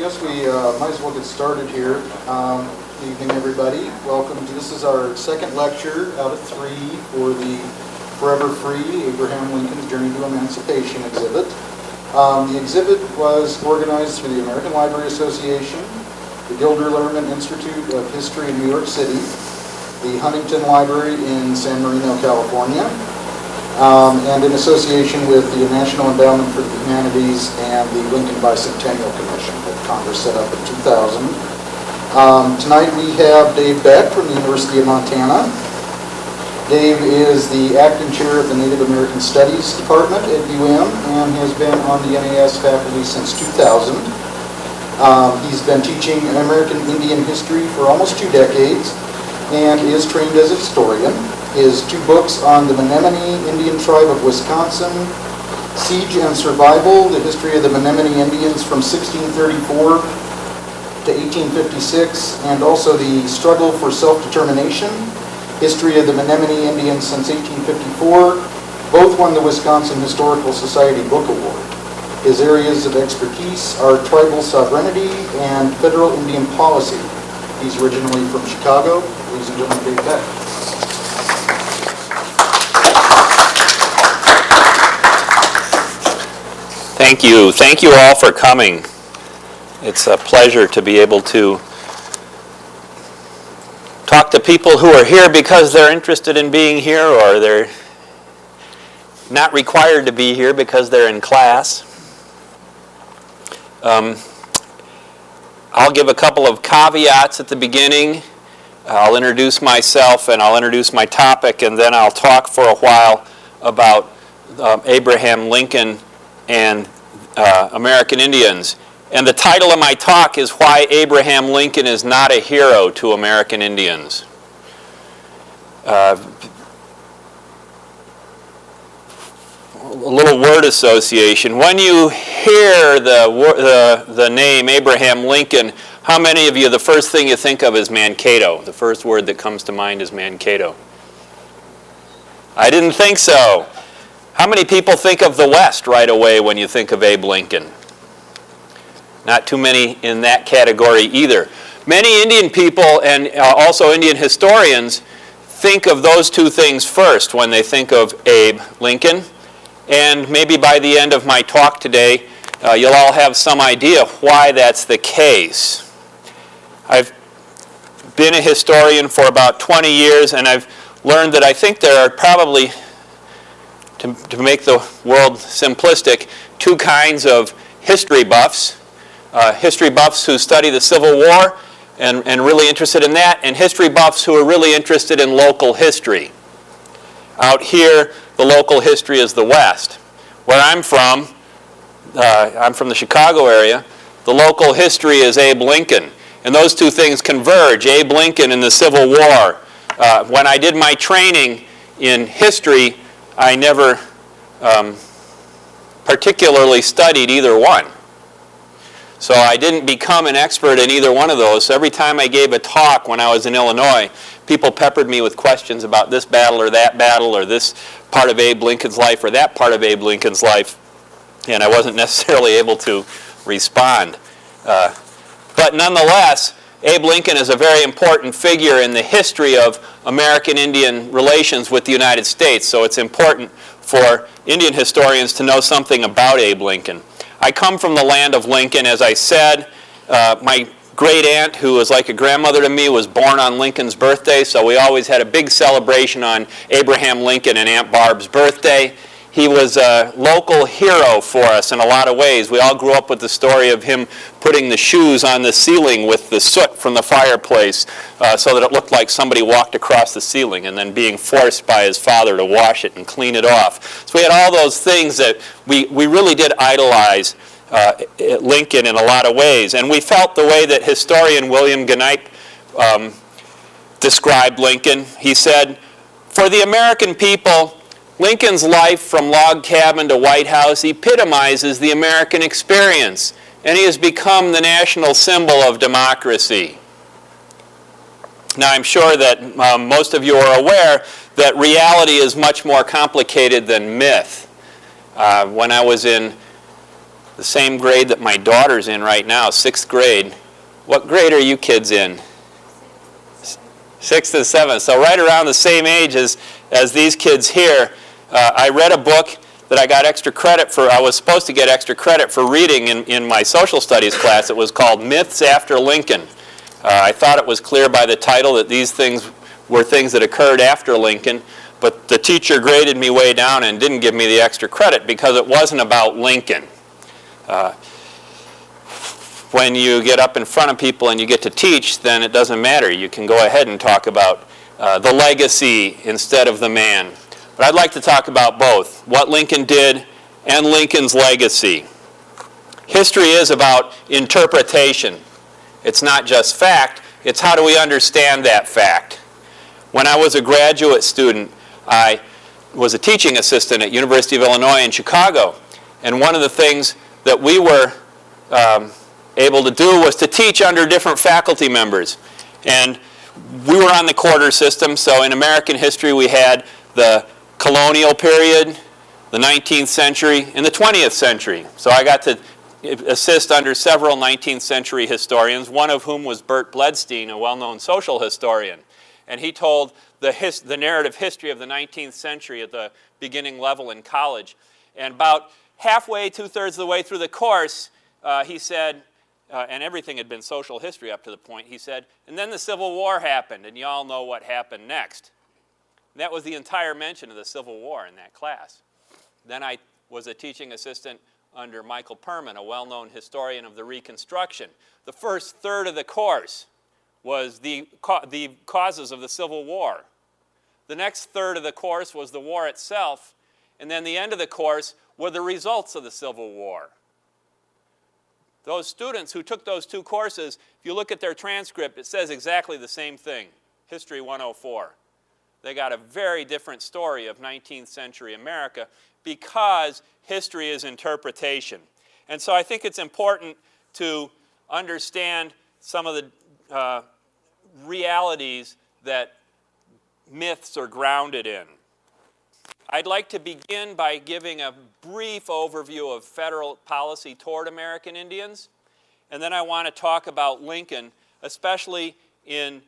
guess we might as well get started here. Good evening, everybody. Welcome to, this is our second lecture out of 3 for the Forever Free, Abraham Lincoln's Journey to Emancipation exhibit. The exhibit was organized through the American Library Association, the Gilder Lehrman Institute of History in New York City, the Huntington Library in San Marino, California, and in association with the National Endowment for the Humanities and the Lincoln Bicentennial Commission that Congress set up in 2000. Tonight we have Dave Beck from the University of Montana. Dave is the acting chair of the Native American Studies Department at UM and has been on the NAS faculty since 2000. He's been teaching American Indian history for almost 2 decades and is trained as a historian. His 2 books on the Menominee Indian Tribe of Wisconsin, Siege and Survival, the history of the Menominee Indians from 1634 to 1856, and also the Struggle for Self-Determination, history of the Menominee Indians since 1854, both won the Wisconsin Historical Society Book Award. His areas of expertise are tribal sovereignty and federal Indian policy. He's originally from Chicago. Ladies and gentlemen, Dave Beck. Thank you. Thank you all for coming. It's a pleasure to be able to talk to people who are here because they're interested in being here, or they're not required to be here because they're in class. I'll give a couple of caveats at the beginning. I'll introduce myself and I'll introduce my topic, and then I'll talk for a while about Abraham Lincoln and American Indians. And the title of my talk is Why Abraham Lincoln is Not a Hero to American Indians. A little word association. When you hear the name Abraham Lincoln, how many of you, the first thing you think of is Mankato? The first word that comes to mind is Mankato. I didn't think so. How many people think of the West right away when you think of Abe Lincoln? Not too many in that category either. Many Indian people and also Indian historians think of those 2 things first when they think of Abe Lincoln. And maybe by the end of my talk today, you'll all have some idea why that's the case. I've been a historian for about 20 years, and I've learned that I think there are probably, to make the world simplistic, 2 kinds of history buffs. History buffs who study the Civil War and really interested in that, and history buffs who are really interested in local history. Out here, the local history is the West. Where I'm from the Chicago area, the local history is Abe Lincoln. And those 2 things converge, Abe Lincoln and the Civil War. When I did my training in history, I never particularly studied either one. So I didn't become an expert in either one of those. So every time I gave a talk when I was in Illinois, people peppered me with questions about this battle or that battle or this part of Abe Lincoln's life or that part of Abe Lincoln's life. And I wasn't necessarily able to respond. But nonetheless, Abe Lincoln is a very important figure in the history of American Indian relations with the United States. So it's important for Indian historians to know something about Abe Lincoln. I come from the land of Lincoln, as I said. My great aunt, who was like a grandmother to me, was born on Lincoln's birthday, so we always had a big celebration on Abraham Lincoln and Aunt Barb's birthday. He was a local hero for us in a lot of ways. We all grew up with the story of him putting the shoes on the ceiling with the soot from the fireplace so that it looked like somebody walked across the ceiling, and then being forced by his father to wash it and clean it off. So we had all those things that we really did idolize Lincoln in a lot of ways. And we felt the way that historian William Genipe described Lincoln. He said, "For the American people, Lincoln's life from log cabin to White House epitomizes the American experience, and he has become the national symbol of democracy." Now, I'm sure that most of you are aware that reality is much more complicated than myth. When I was in the same grade that my daughter's in right now, 6th grade. What grade are you kids in? 6th and 7th. So right around the same age as these kids here. I read a book that I got extra credit for. I was supposed to get extra credit for reading in my social studies class. It was called Myths After Lincoln. I thought it was clear by the title that these things were things that occurred after Lincoln, but the teacher graded me way down and didn't give me the extra credit because it wasn't about Lincoln. When you get up in front of people and you get to teach, then it doesn't matter. You can go ahead and talk about the legacy instead of the man. But I'd like to talk about both, what Lincoln did and Lincoln's legacy. History is about interpretation. It's not just fact, it's how do we understand that fact. When I was a graduate student, I was a teaching assistant at University of Illinois in Chicago. And one of the things that we were able to do was to teach under different faculty members. And we were on the quarter system, so in American history we had the colonial period, the 19th century, and the 20th century. So I got to assist under several 19th century historians, one of whom was Bert Bledstein, a well-known social historian. And he told the narrative history of the 19th century at the beginning level in college. And about halfway, 2/3 of the way through the course, he said, and everything had been social history up to the point, he said, and then the Civil War happened, and you all know what happened next. And that was the entire mention of the Civil War in that class. Then I was a teaching assistant under Michael Perman, a well-known historian of the Reconstruction. The first third of the course was the causes of the Civil War. The next third of the course was the war itself, and then the end of the course were the results of the Civil War. Those students who took those two courses, if you look at their transcript, it says exactly the same thing, History 104. They got a very different story of 19th century America because history is interpretation. And so I think it's important to understand some of the realities that myths are grounded in. I'd like to begin by giving a brief overview of federal policy toward American Indians, and then I want to talk about Lincoln, especially in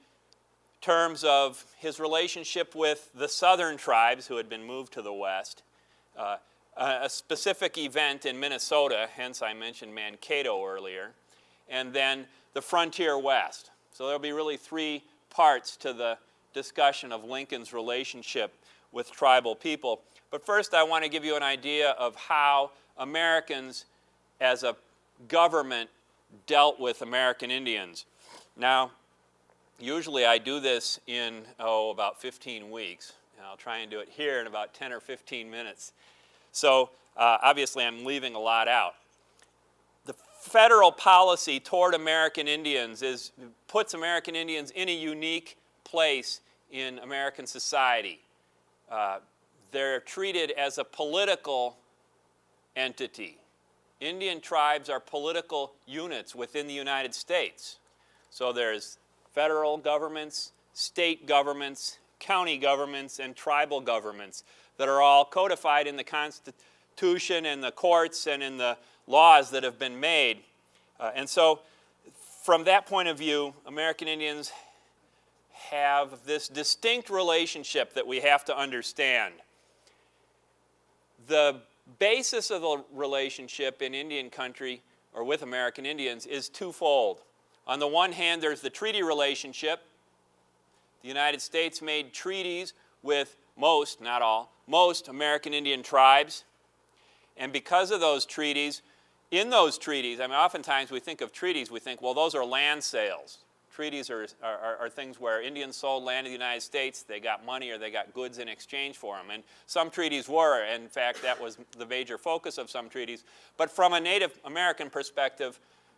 terms of his relationship with the southern tribes who had been moved to the west, a specific event in Minnesota, hence I mentioned Mankato earlier, and then the frontier west. So there'll be really three parts to the discussion of Lincoln's relationship with tribal people. But first I want to give you an idea of how Americans as a government dealt with American Indians. Now, usually I do this in, about 15 weeks. And I'll try and do it here in about 10 or 15 minutes. So obviously I'm leaving a lot out. The federal policy toward American Indians puts American Indians in a unique place in American society. They're treated as a political entity. Indian tribes are political units within the United States. So there's federal governments, state governments, county governments, and tribal governments that are all codified in the Constitution and the courts and in the laws that have been made. And so from that point of view, American Indians have this distinct relationship that we have to understand. The basis of the relationship in Indian country, or with American Indians, is twofold. On the one hand, there's the treaty relationship. The United States made treaties with most, not all, most American Indian tribes. And because of those treaties, in those treaties, I mean, oftentimes we think of treaties, we think, well, those are land sales. Treaties are things where Indians sold land to the United States, they got money or they got goods in exchange for them. And some treaties were, in fact, that was the major focus of some treaties. But from a Native American perspective,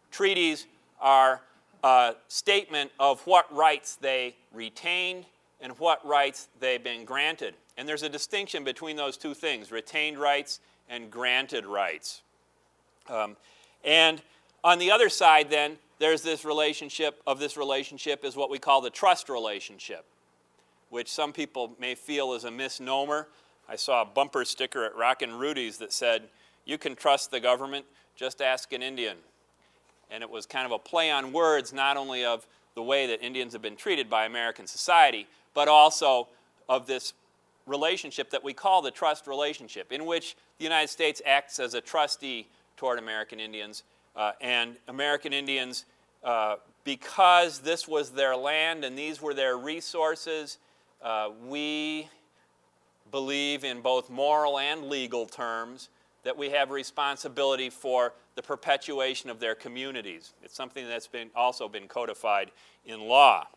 treaties are a statement of what rights they retained and what rights they've been granted. And there's a distinction between those two things, retained rights and granted rights. And on the other side then, there's this relationship is what we call the trust relationship, which some people may feel is a misnomer. I saw a bumper sticker at Rockin' Rudy's that said, you can trust the government, Just ask an Indian. And it was kind of a play on words, not only of the way that Indians have been treated by American society, but also of this relationship that we call the trust relationship, in which the United States acts as a trustee toward American Indians. And American Indians, because this was their land and these were their resources, we believe in both moral and legal terms that we have responsibility for the perpetuation of their communities. It's something that's also been codified in law.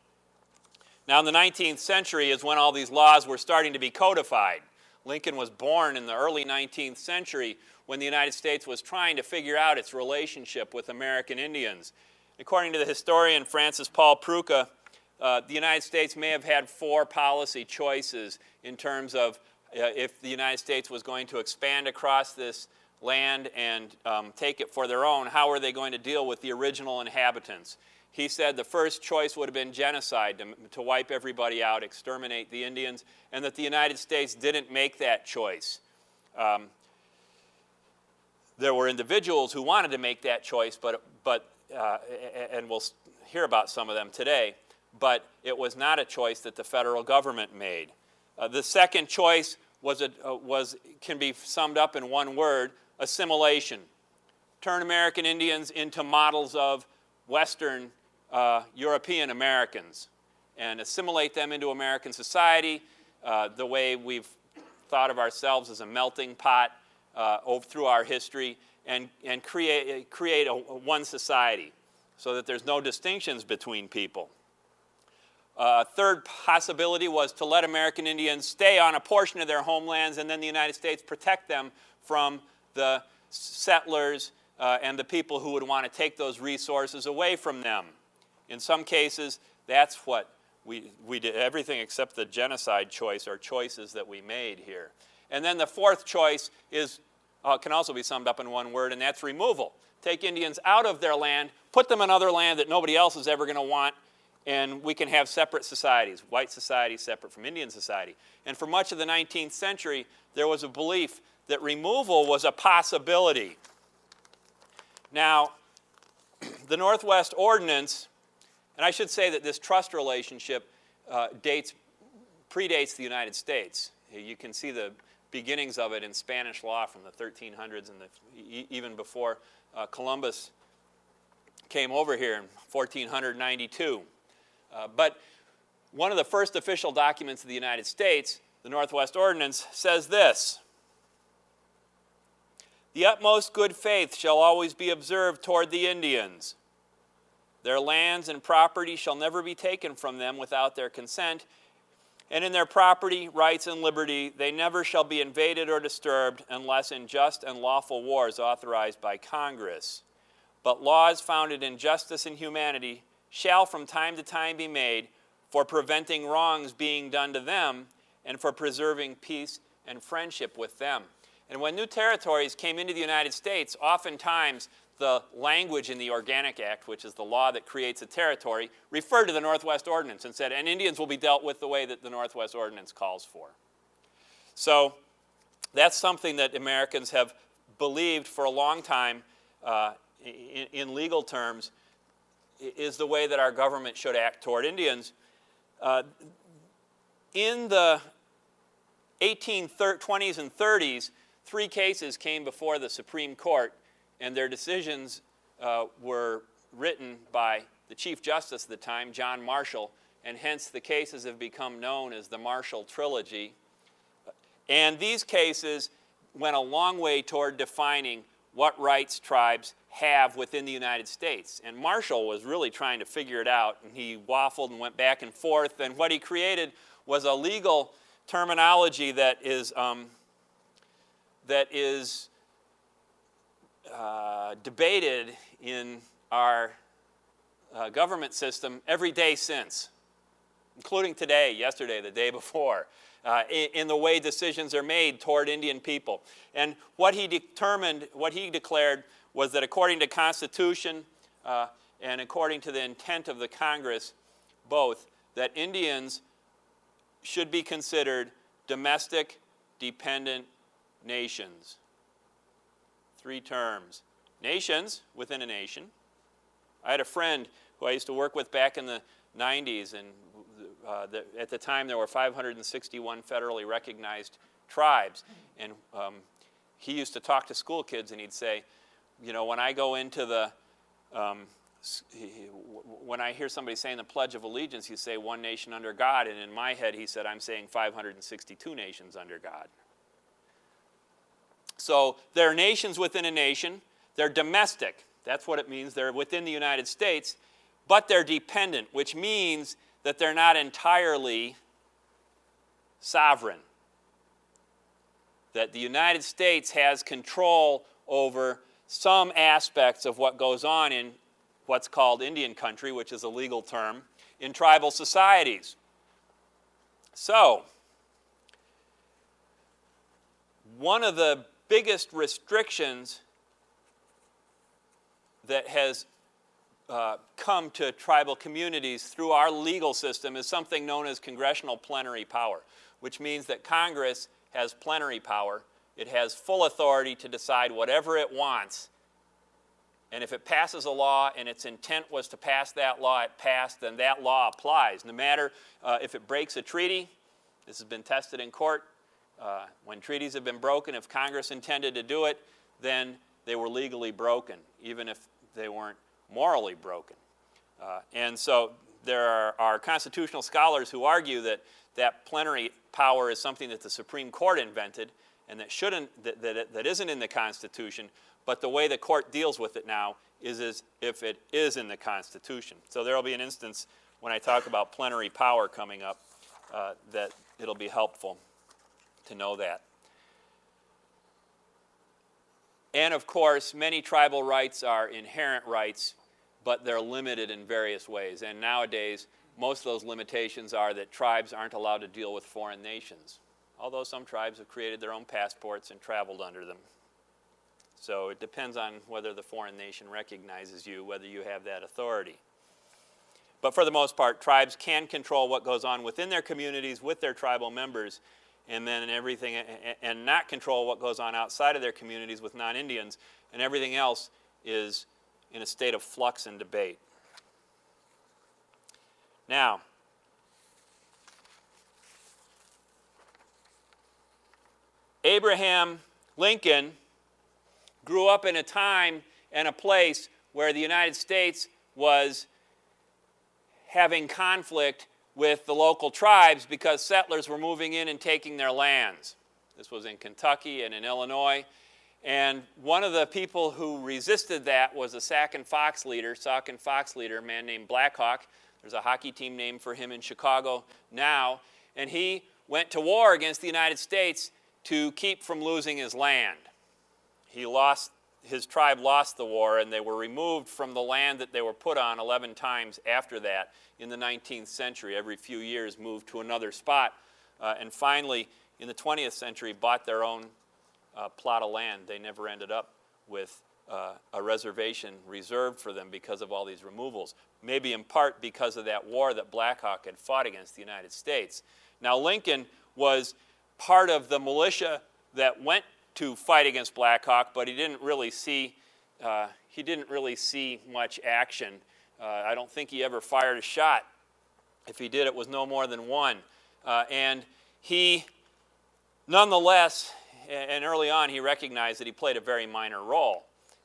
Now, in the 19th century is when all these laws were starting to be codified. Lincoln was born in the early 19th century when the United States was trying to figure out its relationship with American Indians. According to the historian Francis Paul Pruka, the United States may have had 4 policy choices in terms of if the United States was going to expand across this land and take it for their own, how are they going to deal with the original inhabitants? He said the first choice would have been genocide, to wipe everybody out, exterminate the Indians, and that the United States didn't make that choice. There were individuals who wanted to make that choice, and we'll hear about some of them today, but it was not a choice that the federal government made. The second choice can be summed up in one word: assimilation. Turn American Indians into models of Western European Americans and assimilate them into American society the way we've thought of ourselves as a melting pot through our history, and create one society so that there's no distinctions between people. Third possibility was to let American Indians stay on a portion of their homelands and then the United States protect them from the settlers and the people who would want to take those resources away from them. In some cases, that's what we did. Everything except the genocide choice are choices that we made here. And then the fourth choice can also be summed up in one word, and that's removal. Take Indians out of their land, put them in other land that nobody else is ever going to want, and we can have separate societies, white society separate from Indian society. And for much of the 19th century, there was a belief that removal was a possibility. Now, the Northwest Ordinance, and I should say that this trust relationship predates the United States. You can see the beginnings of it in Spanish law from the 1300s and even before Columbus came over here in 1492. But one of the first official documents of the United States, the Northwest Ordinance, says this: "The utmost good faith shall always be observed toward the Indians. Their lands and property shall never be taken from them without their consent, and in their property, rights, and liberty they never shall be invaded or disturbed unless in just and lawful wars authorized by Congress. But laws founded in justice and humanity shall from time to time be made for preventing wrongs being done to them and for preserving peace and friendship with them." And when new territories came into the United States, oftentimes the language in the Organic Act, which is the law that creates a territory, referred to the Northwest Ordinance and said, and Indians will be dealt with the way that the Northwest Ordinance calls for. So that's something that Americans have believed for a long time in legal terms is the way that our government should act toward Indians. In the 1820s and 30s, 3 cases came before the Supreme Court, and their decisions were written by the Chief Justice at the time, John Marshall, and hence the cases have become known as the Marshall Trilogy. And these cases went a long way toward defining what rights tribes have within the United States. And Marshall was really trying to figure it out, and he waffled and went back and forth, and what he created was a legal terminology that is debated in our government system every day since, including today, yesterday, the day before, in the way decisions are made toward Indian people. And what he declared was that according to Constitution and according to the intent of the Congress, both, that Indians should be considered domestic dependent nations. 3 terms: nations within a nation. I had a friend who I used to work with back in the 90s, and at the time there were 561 federally recognized tribes. And he used to talk to school kids, and he'd say, you know, when I go into the, when I hear somebody saying the Pledge of Allegiance, you say one nation under God, and in my head he said, I'm saying 562 nations under God. So they're nations within a nation. They're domestic. That's what it means. They're within the United States, but they're dependent, which means that they're not entirely sovereign. That the United States has control over some aspects of what goes on in what's called Indian country, which is a legal term, in tribal societies. So, one of the biggest restrictions that has come to tribal communities through our legal system is something known as congressional plenary power, which means that Congress has plenary power. It has full authority to decide whatever it wants. And if it passes a law and its intent was to pass that law, it passed, then that law applies. No matter if it breaks a treaty, this has been tested in court. When treaties have been broken, if Congress intended to do it, then they were legally broken, even if they weren't morally broken. And so there are constitutional scholars who argue that that plenary power is something that the Supreme Court invented and that isn't in the Constitution, but the way the court deals with it now is as if it is in the Constitution. So there will be an instance when I talk about plenary power coming up that it'll be helpful to know that. And of course, many tribal rights are inherent rights, but they're limited in various ways. And nowadays, most of those limitations are that tribes aren't allowed to deal with foreign nations, although some tribes have created their own passports and traveled under them. So it depends on whether the foreign nation recognizes you, whether you have that authority. But for the most part, tribes can control what goes on within their communities with their tribal members, and then everything, and not control what goes on outside of their communities with non-Indians, and everything else is in a state of flux and debate. Now, Abraham Lincoln grew up in a time and a place where the United States was having conflict with the local tribes because settlers were moving in and taking their lands. This was in Kentucky and in Illinois. And one of the people who resisted that was a Sauk and Fox leader, a man named Black Hawk. There's a hockey team named for him in Chicago now. And he went to war against the United States to keep from losing his land. His tribe lost the war, and they were removed from the land that they were put on 11 times after that in the 19th century. Every few years moved to another spot, and finally in the 20th century bought their own plot of land. They never ended up with a reservation reserved for them because of all these removals, maybe in part because of that war that Black Hawk had fought against the United States. Now Lincoln was part of the militia that went to fight against Black Hawk, but he didn't really see much action. I don't think he ever fired a shot. If he did, it was no more than one. And he, nonetheless, and early on he recognized that he played a very minor role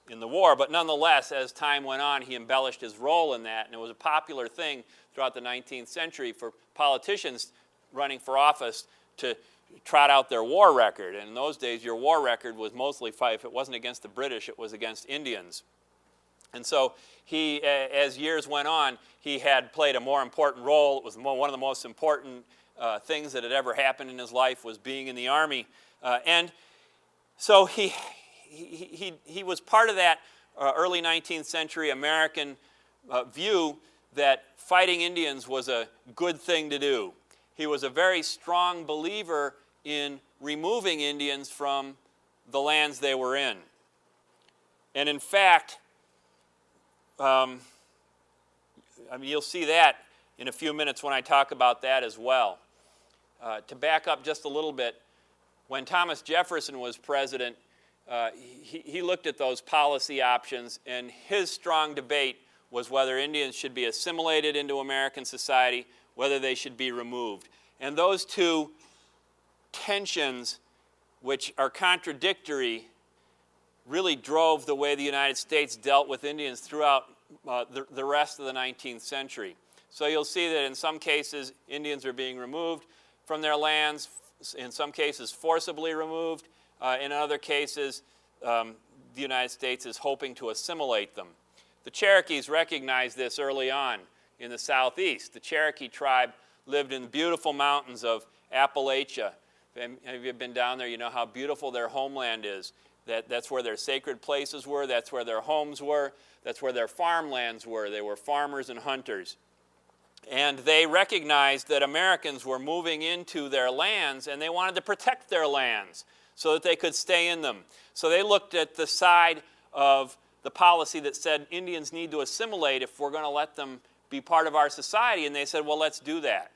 in the war, but nonetheless, as time went on, he embellished his role in that, and it was a popular thing throughout the 19th century for politicians running for office to trot out their war record. And in those days, your war record was mostly fight. If it wasn't against the British, it was against Indians. And so he, as years went on, he had played a more important role. It was one of the most important things that had ever happened in his life was being in the Army. And so he was part of that early 19th century American view that fighting Indians was a good thing to do. He was a very strong believer in removing Indians from the lands they were in. And in fact, you'll see that in a few minutes when I talk about that as well. To back up just a little bit, when Thomas Jefferson was president, he looked at those policy options, and his strong debate was whether Indians should be assimilated into American society, whether they should be removed. And those two tensions, which are contradictory, really drove the way the United States dealt with Indians throughout the rest of the 19th century. So you'll see that in some cases, Indians are being removed from their lands, in some cases forcibly removed. In other cases, the United States is hoping to assimilate them. The Cherokees recognized this early on in the southeast. The Cherokee tribe lived in the beautiful mountains of Appalachia. Have you been down there? You know how beautiful their homeland is. That's where their sacred places were. That's where their homes were. That's where their farmlands were. They were farmers and hunters. And they recognized that Americans were moving into their lands, and they wanted to protect their lands so that they could stay in them. So they looked at the side of the policy that said Indians need to assimilate if we're going to let them be part of our society, and they said, well, let's do that.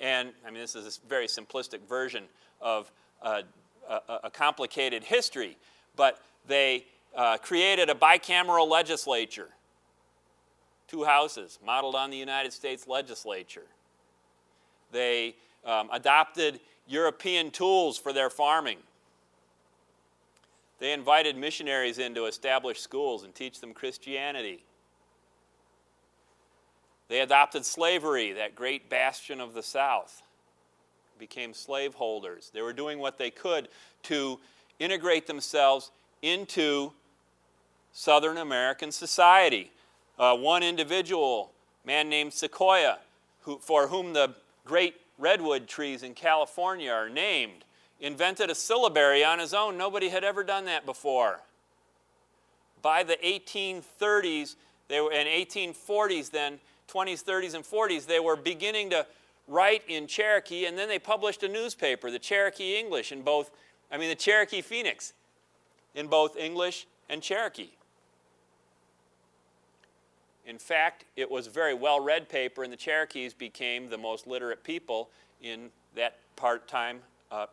And, I mean, this is a very simplistic version of a complicated history, but they created a bicameral legislature, 2 houses, modeled on the United States legislature. They adopted European tools for their farming. They invited missionaries in to establish schools and teach them Christianity. They adopted slavery, that great bastion of the South, became slaveholders. They were doing what they could to integrate themselves into Southern American society. One individual, a man named Sequoyah, for whom the great redwood trees in California are named, invented a syllabary on his own. Nobody had ever done that before. By the 1830s, they were in 1840s then, 20s, 30s, and 40s, they were beginning to write in Cherokee, and then they published a newspaper, the Cherokee English, the Cherokee Phoenix, in both English and Cherokee. In fact, it was a very well-read paper, and the Cherokees became the most literate people in that part-time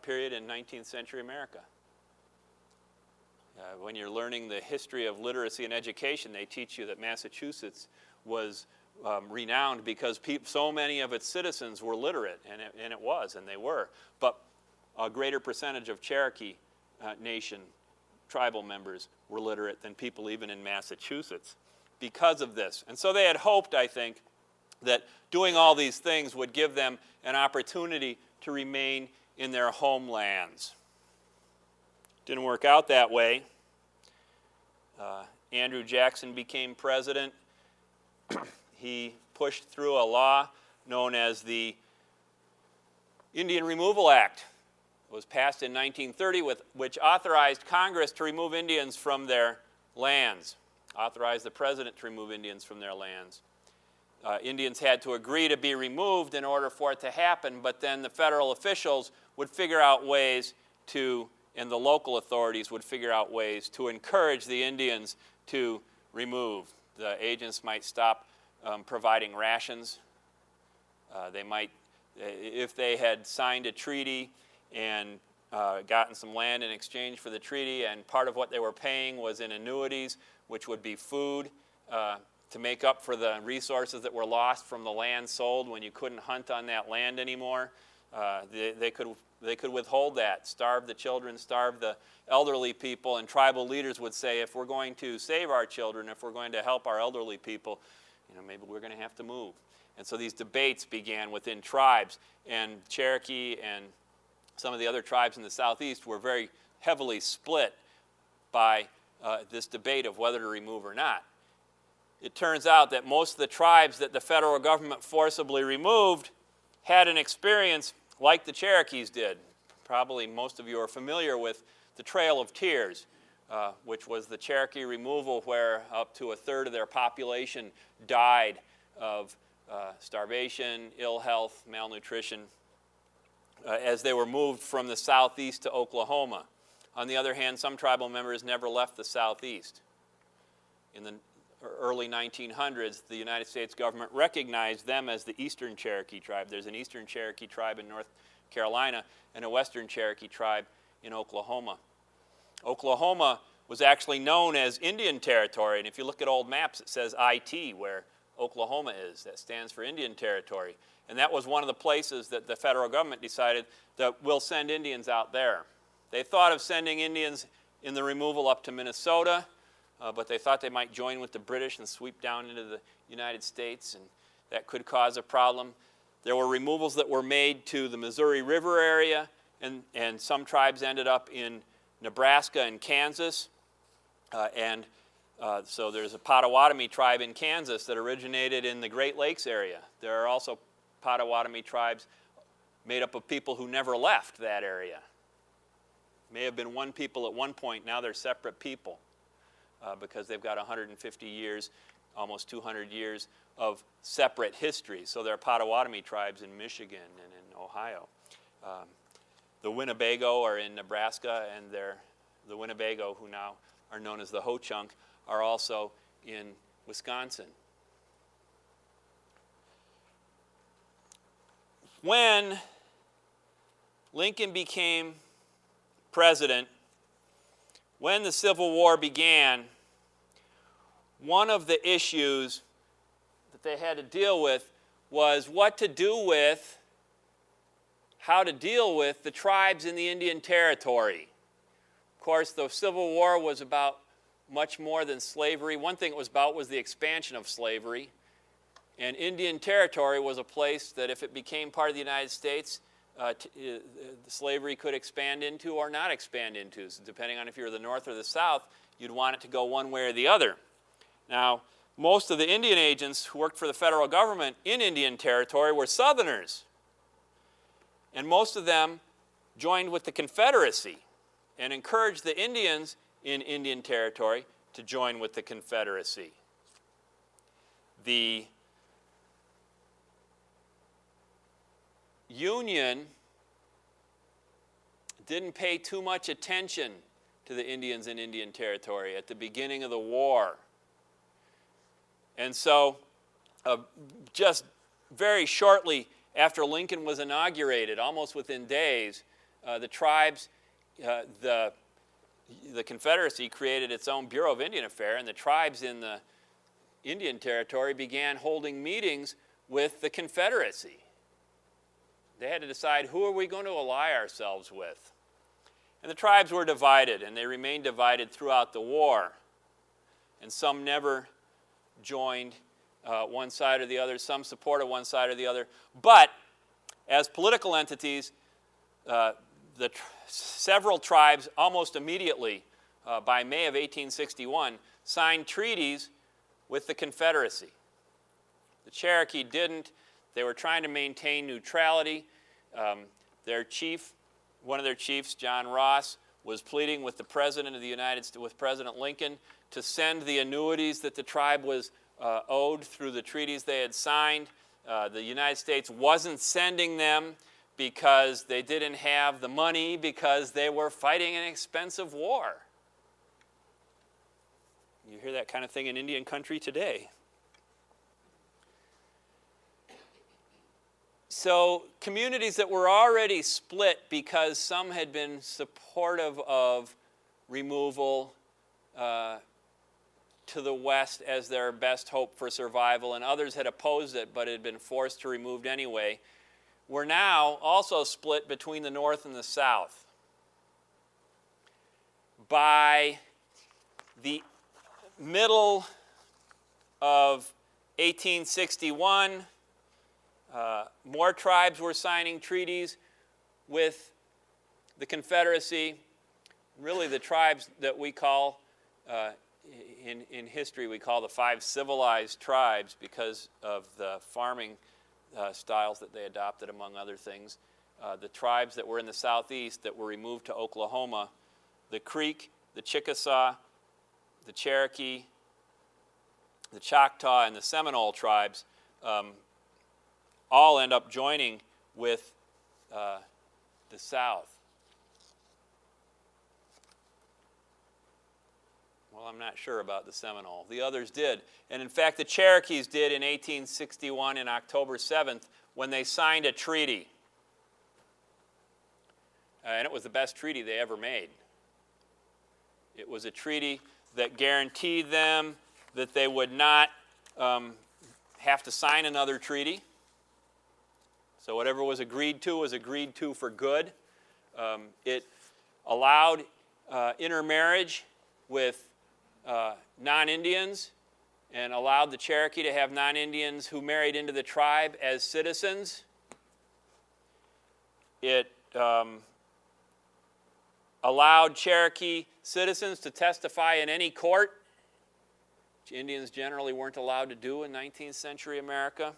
period in 19th century America. When you're learning the history of literacy and education, they teach you that Massachusetts was renowned because so many of its citizens were literate, and they were. But a greater percentage of Cherokee Nation tribal members were literate than people even in Massachusetts because of this. And so they had hoped, I think, that doing all these things would give them an opportunity to remain in their homelands. Didn't work out that way. Andrew Jackson became president. He pushed through a law known as the Indian Removal Act. It was passed in 1930, which authorized Congress to remove Indians from their lands, authorized the president to remove Indians from their lands. Indians had to agree to be removed in order for it to happen, but then the federal officials would figure out ways to, and the local authorities would figure out ways to encourage the Indians to remove. The agents might stop providing rations. They might, if they had signed a treaty and gotten some land in exchange for the treaty, and part of what they were paying was in annuities, which would be food to make up for the resources that were lost from the land sold when you couldn't hunt on that land anymore. They could withhold that, starve the children, starve the elderly people, and tribal leaders would say, if we're going to save our children, if we're going to help our elderly people, maybe we're going to have to move. And so these debates began within tribes, and Cherokee and some of the other tribes in the southeast were very heavily split by this debate of whether to remove or not. It turns out that most of the tribes that the federal government forcibly removed had an experience like the Cherokees did. Probably most of you are familiar with the Trail of Tears, which was the Cherokee removal where up to a third of their population died of starvation, ill health, malnutrition, as they were moved from the southeast to Oklahoma. On the other hand, some tribal members never left the southeast. In the early 1900s, the United States government recognized them as the Eastern Cherokee tribe. There's an Eastern Cherokee tribe in North Carolina and a Western Cherokee tribe in Oklahoma. Oklahoma was actually known as Indian Territory, and if you look at old maps, it says IT, where Oklahoma is. That stands for Indian Territory. And that was one of the places that the federal government decided that we'll send Indians out there. They thought of sending Indians in the removal up to Minnesota, but they thought they might join with the British and sweep down into the United States, and that could cause a problem. There were removals that were made to the Missouri River area, and some tribes ended up in Nebraska and Kansas. So there's a Potawatomi tribe in Kansas that originated in the Great Lakes area. There are also Potawatomi tribes made up of people who never left that area. May have been one people at one point, now they're separate people because they've got 150 years, almost 200 years of separate history. So there are Potawatomi tribes in Michigan and in Ohio. The Winnebago are in Nebraska, and the Winnebago, who now are known as the Ho-Chunk, are also in Wisconsin. When Lincoln became president, when the Civil War began, one of the issues that they had to deal with was what to do with, how to deal with the tribes in the Indian Territory. Of course, the Civil War was about much more than slavery. One thing it was about was the expansion of slavery. And Indian Territory was a place that if it became part of the United States, slavery could expand into or not expand into. So depending on if you're the North or the South, you'd want it to go one way or the other. Now, most of the Indian agents who worked for the federal government in Indian Territory were Southerners. And most of them joined with the Confederacy and encouraged the Indians in Indian Territory to join with the Confederacy. The Union didn't pay too much attention to the Indians in Indian Territory at the beginning of the war. And so, just very shortly after Lincoln was inaugurated, almost within days, the tribes, the Confederacy created its own Bureau of Indian Affairs, and the tribes in the Indian Territory began holding meetings with the Confederacy. They had to decide, who are we going to ally ourselves with? And the tribes were divided, and they remained divided throughout the war. And some never joined one side or the other. Some supported one side or the other. But as political entities, several tribes almost immediately, by May of 1861, signed treaties with the Confederacy. The Cherokee didn't. They were trying to maintain neutrality. Their chief, one of their chiefs, John Ross, was pleading with the President of the United States, with President Lincoln, to send the annuities that the tribe was owed through the treaties they had signed. The United States wasn't sending them because they didn't have the money, because they were fighting an expensive war. You hear that kind of thing in Indian country today. So communities that were already split because some had been supportive of removal to the west as their best hope for survival, and others had opposed it but had been forced to remove anyway, were now also split between the north and the south. By the middle of 1861, more tribes were signing treaties with the Confederacy. Really, the tribes that we call, in history, we call the 5 civilized tribes because of the farming styles that they adopted, among other things. The tribes that were in the southeast that were removed to Oklahoma, the Creek, the Chickasaw, the Cherokee, the Choctaw, and the Seminole tribes, all end up joining with the South. Well, I'm not sure about the Seminole. The others did. And in fact, the Cherokees did in 1861 in October 7th when they signed a treaty. And it was the best treaty they ever made. It was a treaty that guaranteed them that they would not have to sign another treaty. So whatever was agreed to for good. It allowed intermarriage with non-Indians and allowed the Cherokee to have non-Indians who married into the tribe as citizens. It allowed Cherokee citizens to testify in any court, which Indians generally weren't allowed to do in 19th century America.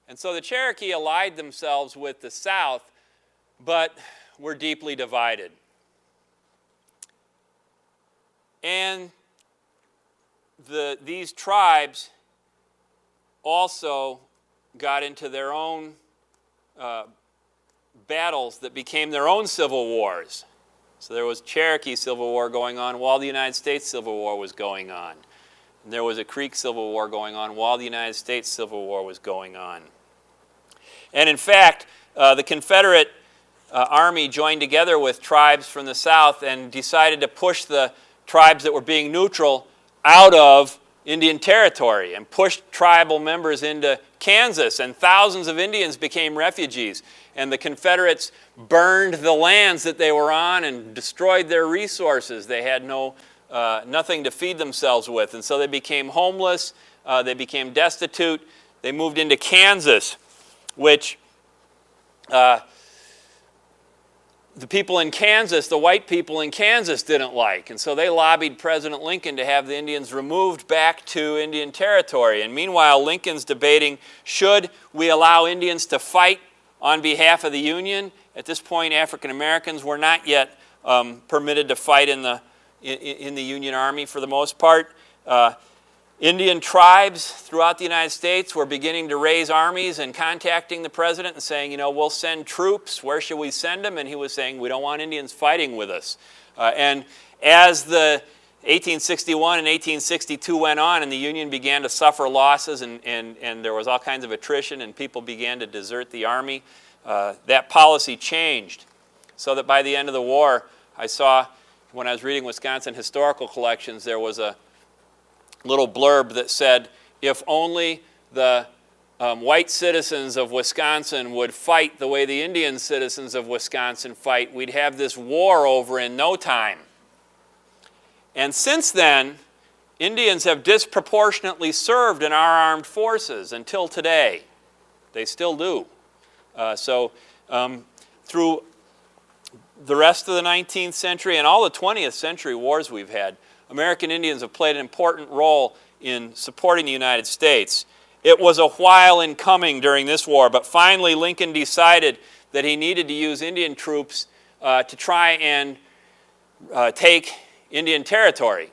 And so the Cherokee allied themselves with the South, but were deeply divided. And these tribes also got into their own battles that became their own civil wars. So there was Cherokee Civil War going on while the United States Civil War was going on. And there was a Creek Civil War going on while the United States Civil War was going on. And in fact, the Confederate Army joined together with tribes from the South and decided to push the tribes that were being neutral out of Indian Territory and pushed tribal members into Kansas, and thousands of Indians became refugees. And the Confederates burned the lands that they were on and destroyed their resources. They had nothing to feed themselves with, and so they became homeless, they became destitute. They moved into Kansas, which the people in Kansas, the white people in Kansas, didn't like. And so they lobbied President Lincoln to have the Indians removed back to Indian Territory. And meanwhile, Lincoln's debating, should we allow Indians to fight on behalf of the Union? At this point, African Americans were not yet permitted to fight in the Union Army for the most part. Indian tribes throughout the United States were beginning to raise armies and contacting the president and saying, you know, we'll send troops. Where should we send them? And he was saying, we don't want Indians fighting with us. And as the 1861 and 1862 went on and the Union began to suffer losses and there was all kinds of attrition and people began to desert the Army, that policy changed. So that by the end of the war, I saw, when I was reading Wisconsin historical collections, there was a little blurb that said, if only the white citizens of Wisconsin would fight the way the Indian citizens of Wisconsin fight, we'd have this war over in no time. And since then, Indians have disproportionately served in our armed forces until today. They still do. Through the rest of the 19th century and all the 20th century wars we've had, American Indians have played an important role in supporting the United States. It was a while in coming during this war, but finally Lincoln decided that he needed to use Indian troops to try and take Indian Territory.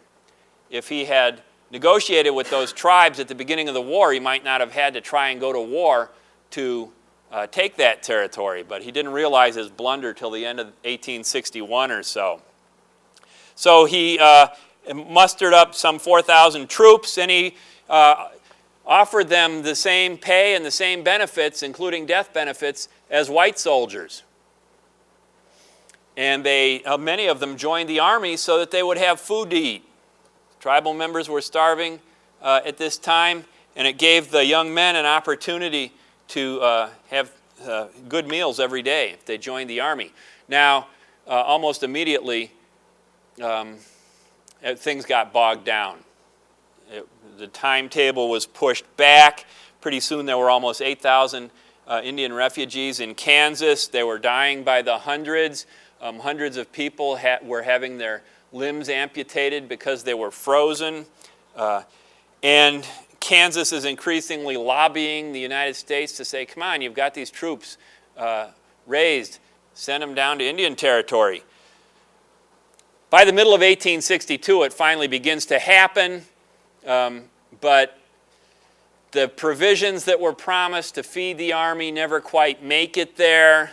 If he had negotiated with those tribes at the beginning of the war, he might not have had to try and go to war to take that territory, but he didn't realize his blunder till the end of 1861 or so. So he mustered up some 4,000 troops, and he offered them the same pay and the same benefits, including death benefits, as white soldiers. And many of them joined the army so that they would have food to eat. Tribal members were starving at this time, and it gave the young men an opportunity to have good meals every day if they joined the army. Now, almost immediately, things got bogged down. The timetable was pushed back. Pretty soon there were almost 8,000 Indian refugees in Kansas. They were dying by the hundreds. Hundreds of people were having their limbs amputated because they were frozen. And Kansas is increasingly lobbying the United States to say, come on, you've got these troops raised. Send them down to Indian Territory. By the middle of 1862, it finally begins to happen, but the provisions that were promised to feed the army never quite make it there.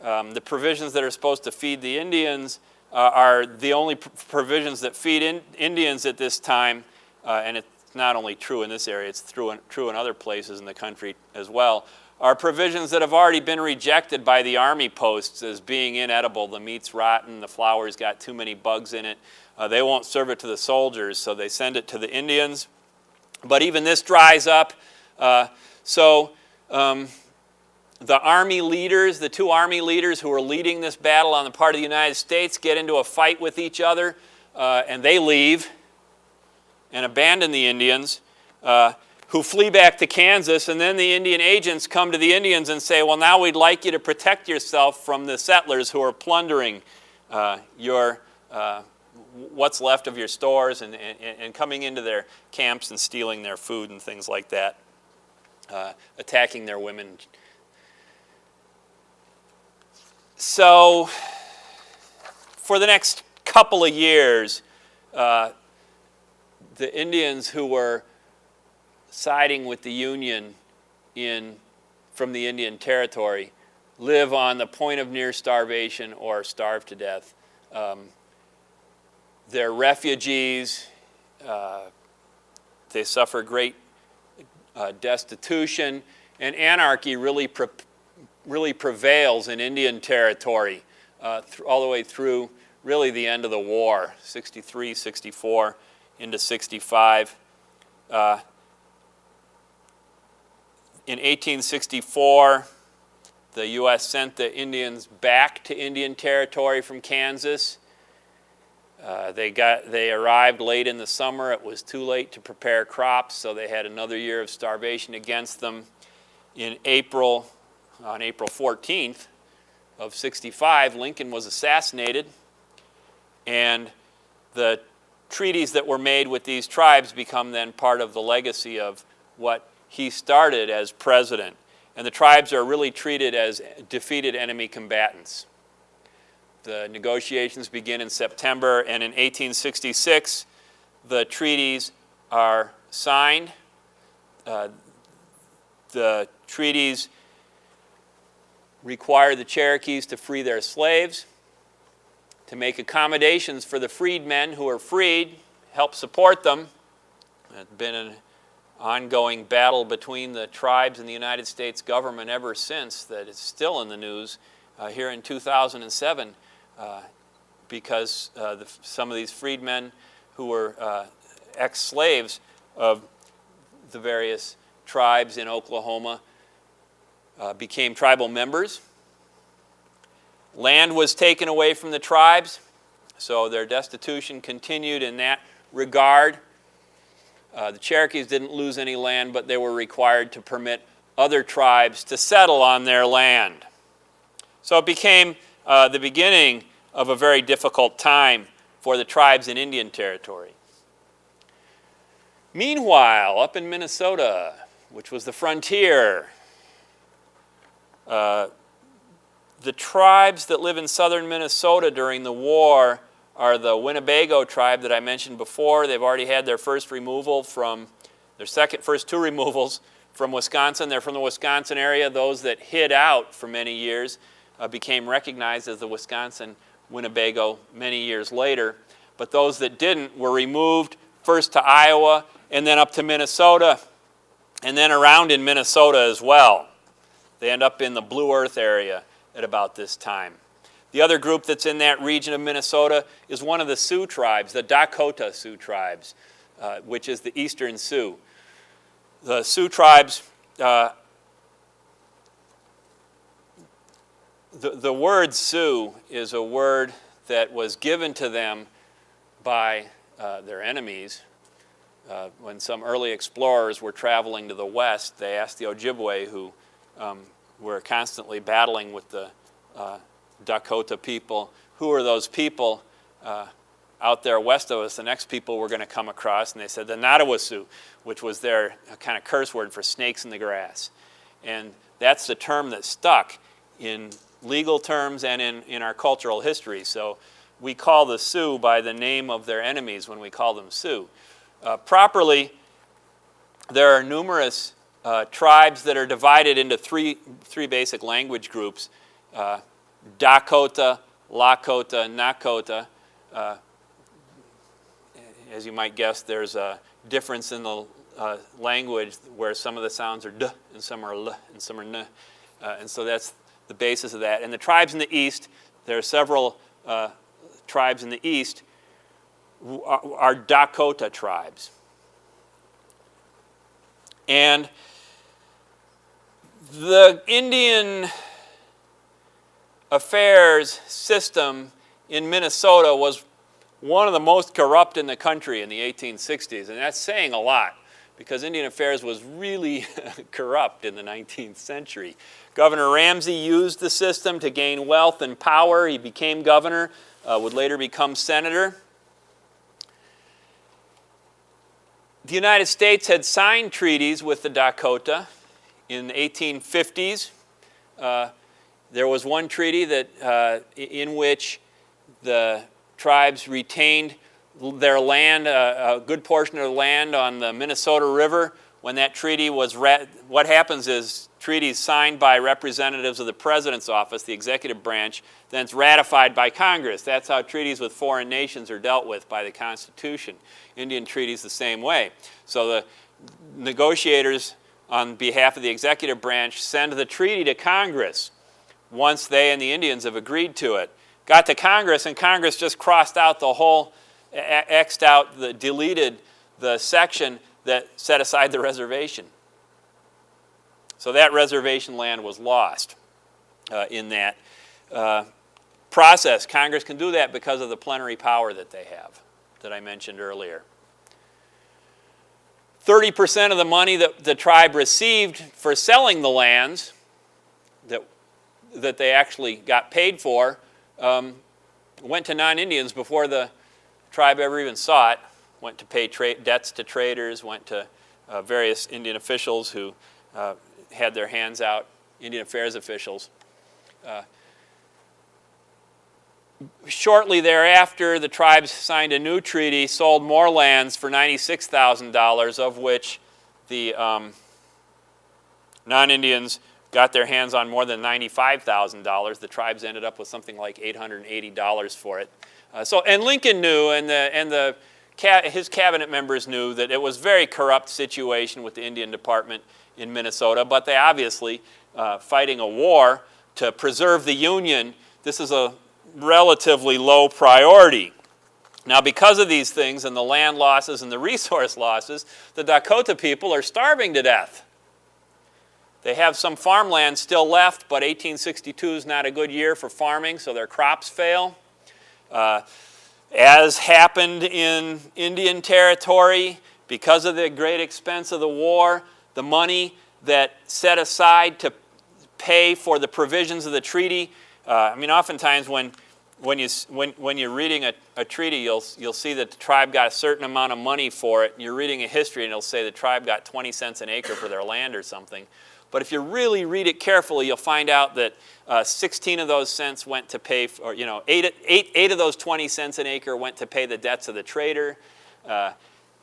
The provisions that are supposed to feed the Indians are the only provisions that feed Indians at this time, and it's not only true in this area, it's true in other places in the country as well, are provisions that have already been rejected by the army posts as being inedible. The meat's rotten, the flour's got too many bugs in it. They won't serve it to the soldiers, so they send it to the Indians. But even this dries up. The army leaders, the two army leaders who are leading this battle on the part of the United States, get into a fight with each other, and they leave and abandon the Indians, who flee back to Kansas. And then the Indian agents come to the Indians and say, well, now we'd like you to protect yourself from the settlers who are plundering what's left of your stores and coming into their camps and stealing their food and things like that, attacking their women. So for the next couple of years, the Indians who were siding with the Union from the Indian Territory live on the point of near starvation or starve to death. They're refugees. They suffer great destitution, and anarchy really prevails in Indian Territory all the way through really the end of the war, 63, 64, into 65. In 1864, the U.S. sent the Indians back to Indian Territory from Kansas. They arrived late in the summer. It was too late to prepare crops, so they had another year of starvation against them. On April 14th of 65, Lincoln was assassinated, and the treaties that were made with these tribes become then part of the legacy of what he started as president. And the tribes are really treated as defeated enemy combatants. The negotiations begin in September, and in 1866, the treaties are signed. The treaties require the Cherokees to free their slaves, to make accommodations for the freedmen who are freed, help support them. It's been an ongoing battle between the tribes and the United States government ever since that is still in the news here in 2007 because some of these freedmen who were ex-slaves of the various tribes in Oklahoma became tribal members. Land was taken away from the tribes, so their destitution continued in that regard. The Cherokees didn't lose any land, but they were required to permit other tribes to settle on their land. So it became the beginning of a very difficult time for the tribes in Indian Territory. Meanwhile, up in Minnesota, which was the frontier, the tribes that live in southern Minnesota during the war are the Winnebago tribe that I mentioned before. They've already had their first removal from, first two removals from Wisconsin. They're from the Wisconsin area. Those that hid out for many years became recognized as the Wisconsin Winnebago many years later. But those that didn't were removed first to Iowa and then up to Minnesota and then around in Minnesota as well. They end up in the Blue Earth area at about this time. The other group that's in that region of Minnesota is one of the Sioux tribes, the Dakota Sioux tribes, which is the Eastern Sioux. The Sioux tribes, the word Sioux is a word that was given to them by their enemies. When some early explorers were traveling to the west, they asked the Ojibwe, who were constantly battling with the Dakota people, who are those people out there west of us, the next people we're going to come across? And they said the Nottawa Sioux, which was their kind of curse word for snakes in the grass. And that's the term that stuck in legal terms and in our cultural history. So we call the Sioux by the name of their enemies when we call them Sioux. Properly, there are numerous tribes that are divided into three basic language groups: Dakota, Lakota, Nakota. As you might guess, there's a difference in the language where some of the sounds are d and some are l and some are n. And so that's the basis of that. And the tribes in the East, there are several tribes in the East who are Dakota tribes. And the Indian affairs system in Minnesota was one of the most corrupt in the country in the 1860s. And that's saying a lot, because Indian affairs was really corrupt in the 19th century. Governor Ramsey used the system to gain wealth and power. He became governor, would later become senator. The United States had signed treaties with the Dakota in the 1850s. There was one treaty that, in which the tribes retained their land, a good portion of the land on the Minnesota River. When that treaty was, what happens is treaties signed by representatives of the President's office, the executive branch, then it's ratified by Congress. That's how treaties with foreign nations are dealt with by the Constitution. Indian treaties the same way. So the negotiators on behalf of the executive branch send the treaty to Congress once they and the Indians have agreed to it. Got to Congress, and Congress just crossed out the whole, X'd out, deleted the section that set aside the reservation. So that reservation land was lost in that process. Congress can do that because of the plenary power that they have, that I mentioned earlier. 30% of the money that the tribe received for selling the lands that they actually got paid for went to non-Indians before the tribe ever even saw it. Went to pay debts to traders, went to various Indian officials who had their hands out, Indian affairs officials. Shortly thereafter, the tribes signed a new treaty, sold more lands for $96,000, of which the non-Indians got their hands on more than $95,000. The tribes ended up with something like $880 for it. And Lincoln knew, and his cabinet members knew, that it was a very corrupt situation with the Indian Department in Minnesota, but they obviously, fighting a war to preserve the Union, this is a relatively low priority. Now, because of these things and the land losses and the resource losses, the Dakota people are starving to death. They have some farmland still left, but 1862 is not a good year for farming, so their crops fail. As happened in Indian Territory, because of the great expense of the war, the money that set aside to pay for the provisions of the treaty, oftentimes when you're reading a treaty, you'll see that the tribe got a certain amount of money for it. And you're reading a history, and it'll say the tribe got 20 cents an acre for their land or something. But if you really read it carefully, you'll find out that 16 of those cents went to pay, eight of those 20 cents an acre went to pay the debts of the trader.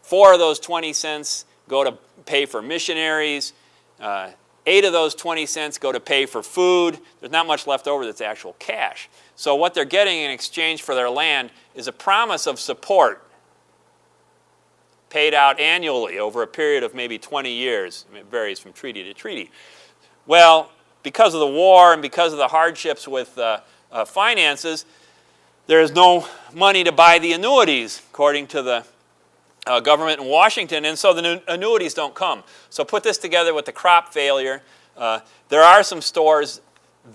4 of those 20 cents go to pay for missionaries. 8 of those 20 cents go to pay for food. There's not much left over that's actual cash. So what they're getting in exchange for their land is a promise of support paid out annually over a period of maybe 20 years. It varies from treaty to treaty. Well, because of the war and because of the hardships with finances, there is no money to buy the annuities, according to the government in Washington, and so the annuities don't come. So put this together with the crop failure. There are some stores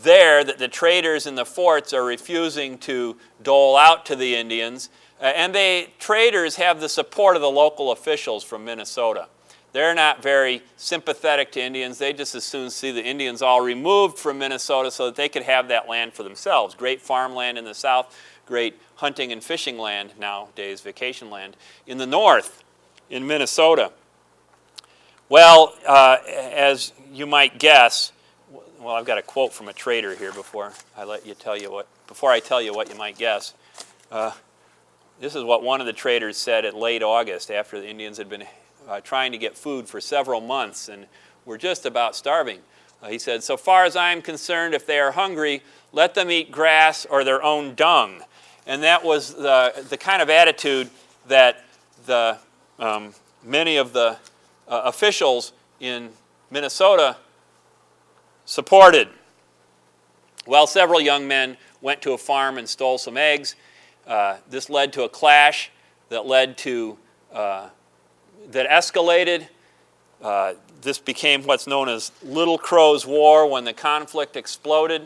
there that the traders in the forts are refusing to dole out to the Indians, and traders have the support of the local officials from Minnesota. They're not very sympathetic to Indians. They just as soon see the Indians all removed from Minnesota so that they could have that land for themselves. Great farmland in the south, great hunting and fishing land, nowadays vacation land, in the north, in Minnesota. Well, as you might guess, I've got a quote from a trader here before I tell you what you might guess. This is what one of the traders said at late August, after the Indians had been trying to get food for several months and were just about starving. He said, "So far as I am concerned, if they are hungry, let them eat grass or their own dung." And that was the kind of attitude that many of the officials in Minnesota supported. Well, several young men went to a farm and stole some eggs. This led to a clash that escalated. This became what's known as Little Crow's War when the conflict exploded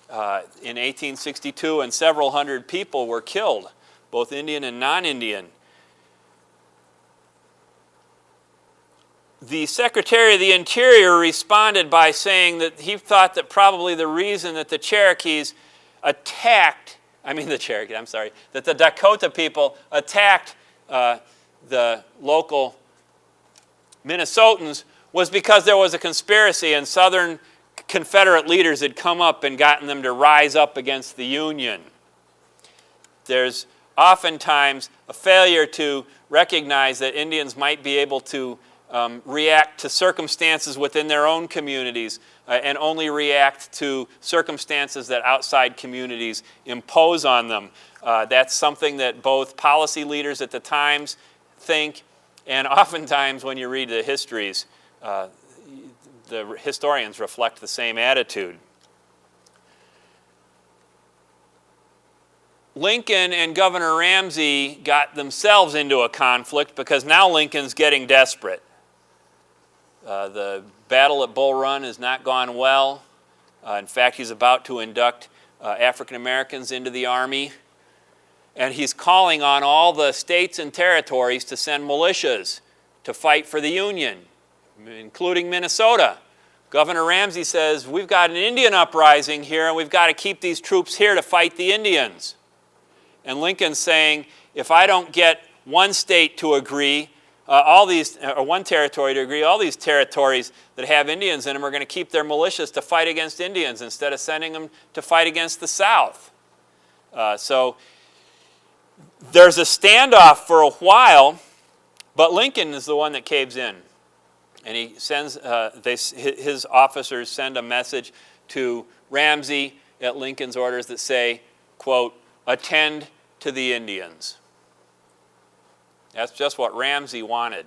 in 1862, and several hundred people were killed, both Indian and non-Indian. The Secretary of the Interior responded by saying that he thought that probably the reason that the Dakota people attacked the local Minnesotans was because there was a conspiracy and Southern Confederate leaders had come up and gotten them to rise up against the Union. There's oftentimes a failure to recognize that Indians might be able to react to circumstances within their own communities and only react to circumstances that outside communities impose on them. That's something that both policy leaders at the times think, and oftentimes when you read the histories, the historians reflect the same attitude. Lincoln and Governor Ramsey got themselves into a conflict because now Lincoln's getting desperate. The battle at Bull Run has not gone well. In fact, he's about to induct African Americans into the Army. And he's calling on all the states and territories to send militias to fight for the Union, including Minnesota. Governor Ramsey says, we've got an Indian uprising here, and we've got to keep these troops here to fight the Indians. And Lincoln's saying, if I don't get one state to agree, one territory to agree, all these territories that have Indians in them are going to keep their militias to fight against Indians instead of sending them to fight against the South. So there's a standoff for a while, but Lincoln is the one that caves in. And he sends, his officers send a message to Ramsey at Lincoln's orders that say, quote, attend to the Indians. That's just what Ramsey wanted.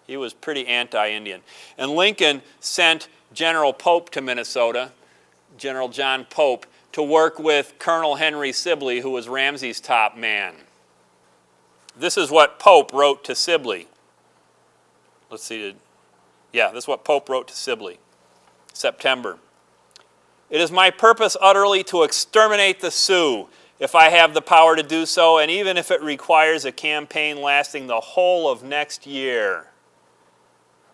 He was pretty anti-Indian. And Lincoln sent General Pope to Minnesota, General John Pope, to work with Colonel Henry Sibley, who was Ramsey's top man. This is what Pope wrote to Sibley. Let's see. Yeah, this is what Pope wrote to Sibley. September. It is my purpose utterly to exterminate the Sioux, if I have the power to do so, and even if it requires a campaign lasting the whole of next year.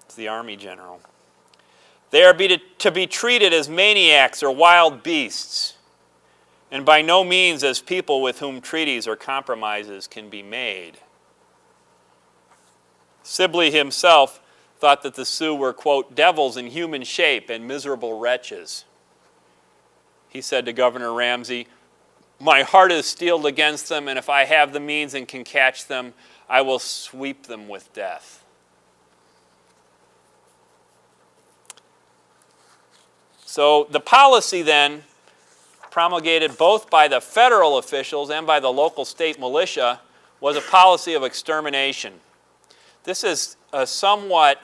It's the Army general. They are to be treated as maniacs or wild beasts, and by no means as people with whom treaties or compromises can be made. Sibley himself thought that the Sioux were, quote, devils in human shape and miserable wretches. He said to Governor Ramsey, my heart is steeled against them, and if I have the means and can catch them, I will sweep them with death. So the policy then, promulgated both by the federal officials and by the local state militia, was a policy of extermination. This is somewhat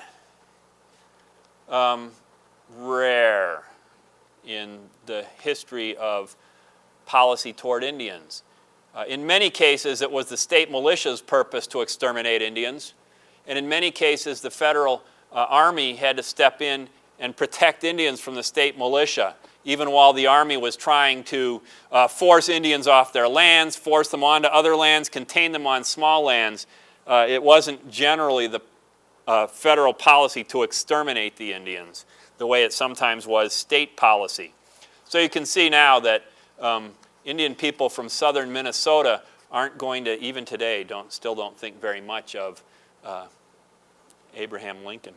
rare in the history of policy toward Indians. In many cases, it was the state militia's purpose to exterminate Indians, and in many cases, the federal army had to step in and protect Indians from the state militia, even while the army was trying to force Indians off their lands, force them onto other lands, contain them on small lands. It wasn't generally the federal policy to exterminate the Indians, the way it sometimes was state policy. So you can see now that Indian people from southern Minnesota aren't going to, even today, still don't think very much of Abraham Lincoln.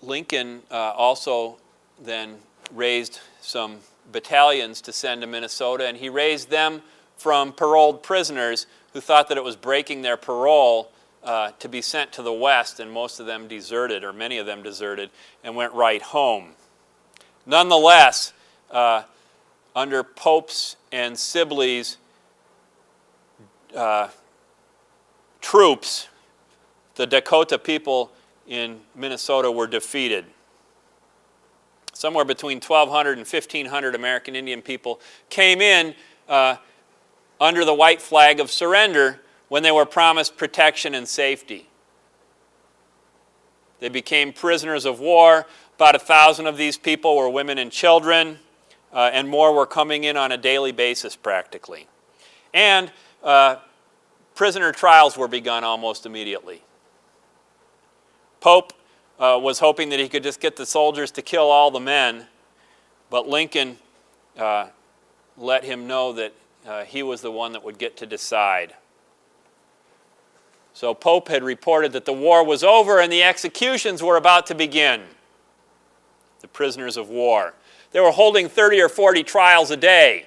Lincoln also then raised some battalions to send to Minnesota, and he raised them from paroled prisoners who thought that it was breaking their parole to be sent to the West, and most of them deserted, or many of them deserted, and went right home. Nonetheless, under Pope's and Sibley's troops, the Dakota people in Minnesota were defeated. Somewhere between 1,200 and 1,500 American Indian people came in under the white flag of surrender when they were promised protection and safety. They became prisoners of war. About 1,000 of these people were women and children, and more were coming in on a daily basis practically. And prisoner trials were begun almost immediately. Pope was hoping that he could just get the soldiers to kill all the men, but Lincoln let him know that he was the one that would get to decide. So Pope had reported that the war was over and the executions were about to begin. The prisoners of war. They were holding 30 or 40 trials a day.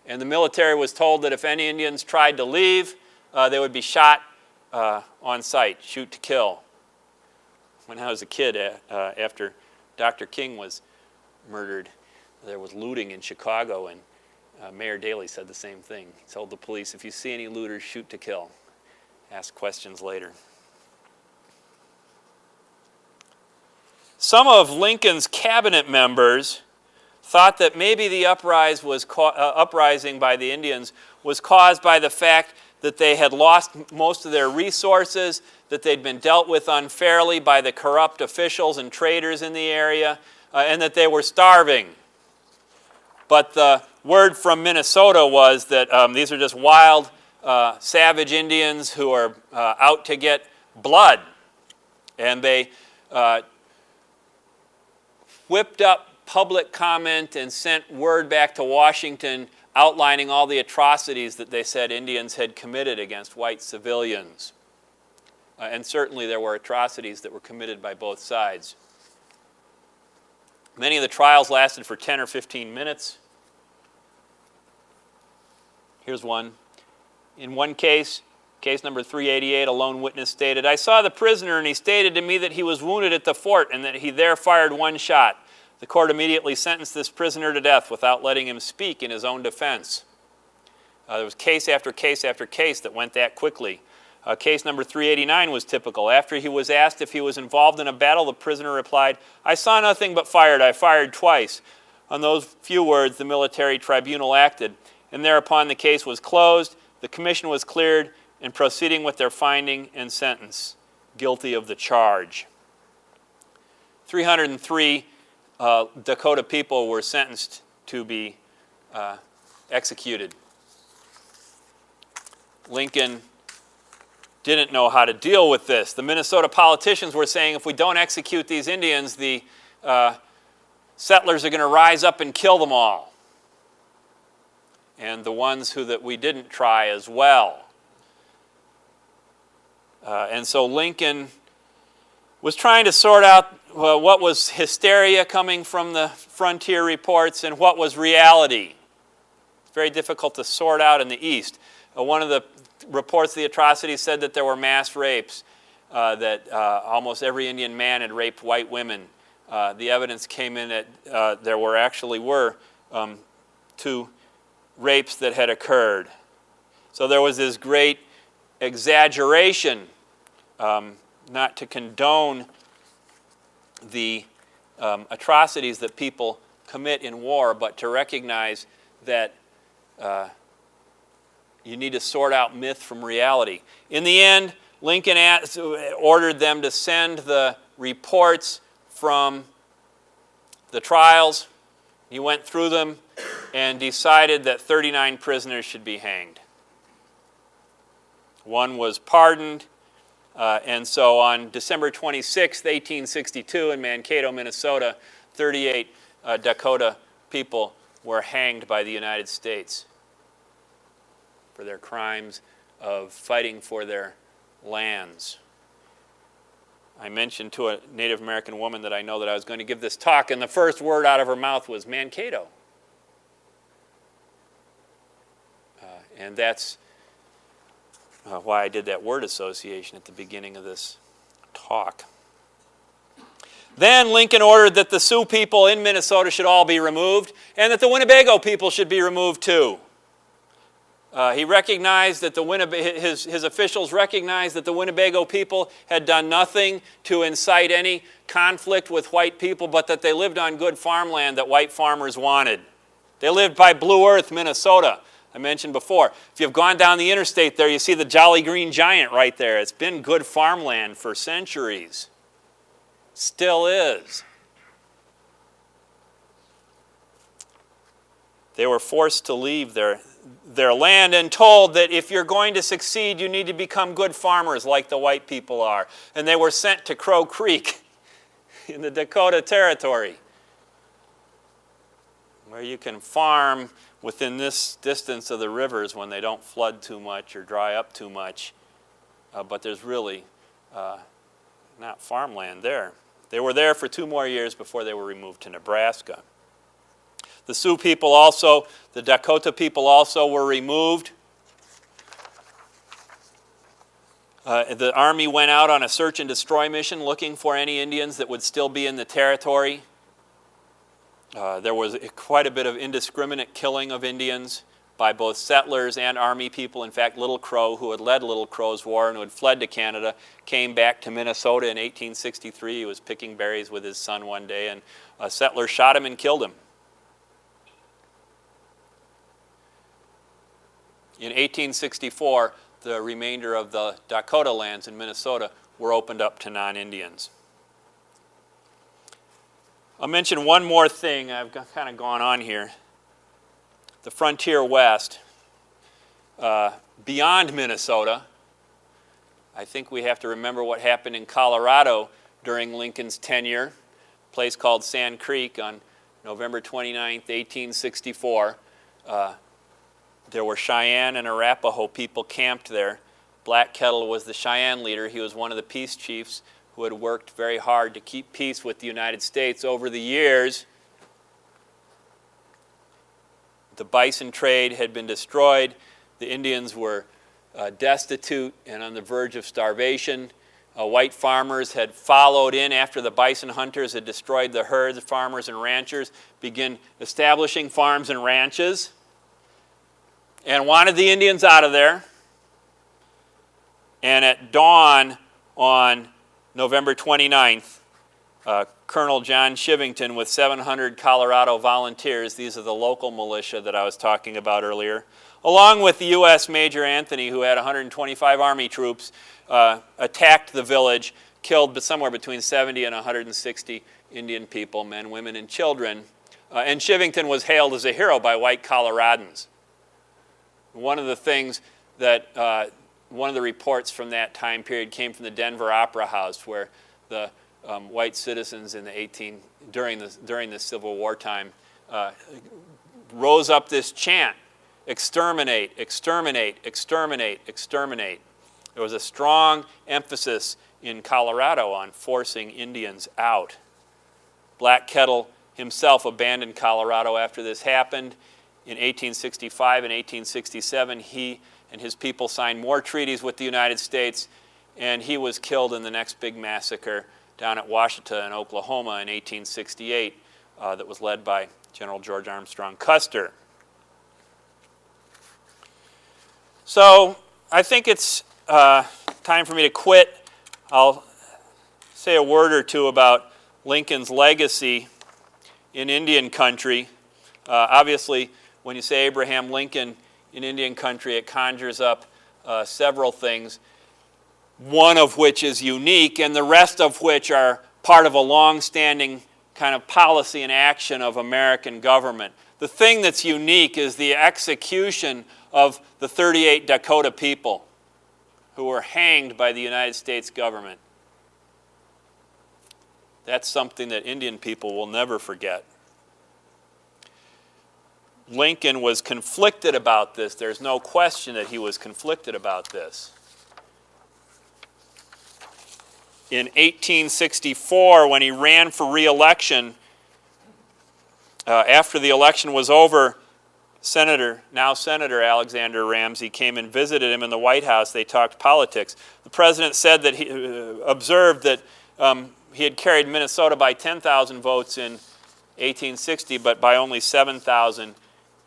And the military was told that if any Indians tried to leave, they would be shot on sight, shoot to kill. When I was a kid, after Dr. King was murdered, there was looting in Chicago, and Mayor Daley said the same thing. He told the police, if you see any looters, shoot to kill. Ask questions later. Some of Lincoln's cabinet members thought that maybe the uprising by the Indians was caused by the fact that they had lost most of their resources, that they'd been dealt with unfairly by the corrupt officials and traders in the area, and that they were starving. But the word from Minnesota was that these are just wild, savage Indians who are out to get blood. And they whipped up public comment and sent word back to Washington outlining all the atrocities that they said Indians had committed against white civilians. And certainly there were atrocities that were committed by both sides. Many of the trials lasted for 10 or 15 minutes. Here's one. In one case, case number 388, a lone witness stated, I saw the prisoner and he stated to me that he was wounded at the fort and that he there fired one shot. The court immediately sentenced this prisoner to death without letting him speak in his own defense. There was case after case after case that went that quickly. Case number 389 was typical. After he was asked if he was involved in a battle, the prisoner replied, I saw nothing but fired. I fired twice. On those few words, the military tribunal acted, and thereupon the case was closed, the commission was cleared, and proceeding with their finding and sentence, guilty of the charge. 303 Dakota people were sentenced to be executed. Lincoln didn't know how to deal with this. The Minnesota politicians were saying if we don't execute these Indians, the settlers are going to rise up and kill them all. And the ones that we didn't try as well. And so Lincoln was trying to sort out what was hysteria coming from the frontier reports and what was reality. It's very difficult to sort out in the East. One of the reports of the atrocities said that there were mass rapes, that almost every Indian man had raped white women. The evidence came in that there were 2 rapes that had occurred. So there was this great exaggeration, not to condone the atrocities that people commit in war, but to recognize that you need to sort out myth from reality. In the end, Lincoln ordered them to send the reports from the trials. He went through them and decided that 39 prisoners should be hanged. One was pardoned, and so on December 26, 1862, in Mankato, Minnesota, 38 Dakota people were hanged by the United States for their crimes of fighting for their lands. I mentioned to a Native American woman that I know that I was going to give this talk, and the first word out of her mouth was Mankato. And that's why I did that word association at the beginning of this talk. Then Lincoln ordered that the Sioux people in Minnesota should all be removed, and that the Winnebago people should be removed too. He recognized that his officials recognized that the Winnebago people had done nothing to incite any conflict with white people, but that they lived on good farmland that white farmers wanted. They lived by Blue Earth, Minnesota, I mentioned before. If you've gone down the interstate there, you see the Jolly Green Giant right there. It's been good farmland for centuries. Still is. They were forced to leave their land and told that if you're going to succeed, you need to become good farmers like the white people are. And they were sent to Crow Creek in the Dakota Territory, where you can farm within this distance of the rivers when they don't flood too much or dry up too much. But there's really not farmland there. They were there for 2 more years before they were removed to Nebraska. The Sioux people also, the Dakota people also were removed. The Army went out on a search and destroy mission looking for any Indians that would still be in the territory. There was quite a bit of indiscriminate killing of Indians by both settlers and Army people. In fact, Little Crow, who had led Little Crow's War and who had fled to Canada, came back to Minnesota in 1863. He was picking berries with his son one day, and a settler shot him and killed him. In 1864, the remainder of the Dakota lands in Minnesota were opened up to non-Indians. I'll mention one more thing. I've kind of gone on here. The frontier west, beyond Minnesota, I think we have to remember what happened in Colorado during Lincoln's tenure, a place called Sand Creek on November 29th, 1864. There were Cheyenne and Arapaho people camped there. Black Kettle was the Cheyenne leader. He was one of the peace chiefs who had worked very hard to keep peace with the United States over the years. The bison trade had been destroyed. The Indians were destitute and on the verge of starvation. White farmers had followed in after the bison hunters had destroyed the herds. Farmers and ranchers began establishing farms and ranches and wanted the Indians out of there. And at dawn on November 29th, Colonel John Chivington with 700 Colorado volunteers, these are the local militia that I was talking about earlier, along with the U.S. Major Anthony, who had 125 Army troops, attacked the village, killed somewhere between 70 and 160 Indian people, men, women, and children. And Chivington was hailed as a hero by white Coloradans. One of the things that, one of the reports from that time period came from the Denver Opera House, where the white citizens in the during the Civil War time rose up this chant, exterminate, exterminate, exterminate, exterminate. There was a strong emphasis in Colorado on forcing Indians out. Black Kettle himself abandoned Colorado after this happened. In 1865 and 1867, he and his people signed more treaties with the United States, and he was killed in the next big massacre down at Washita in Oklahoma in 1868 that was led by General George Armstrong Custer. So I think it's time for me to quit. I'll say a word or two about Lincoln's legacy in Indian country. Obviously, when you say Abraham Lincoln in Indian country, it conjures up several things, one of which is unique, and the rest of which are part of a long-standing kind of policy and action of American government. The thing that's unique is the execution of the 38 Dakota people who were hanged by the United States government. That's something that Indian people will never forget. Lincoln was conflicted about this. There's no question that he was conflicted about this. In 1864, when he ran for re-election, after the election was over, now Senator Alexander Ramsey came and visited him in the White House. They talked politics. The president said that he observed that he had carried Minnesota by 10,000 votes in 1860, but by only 7,000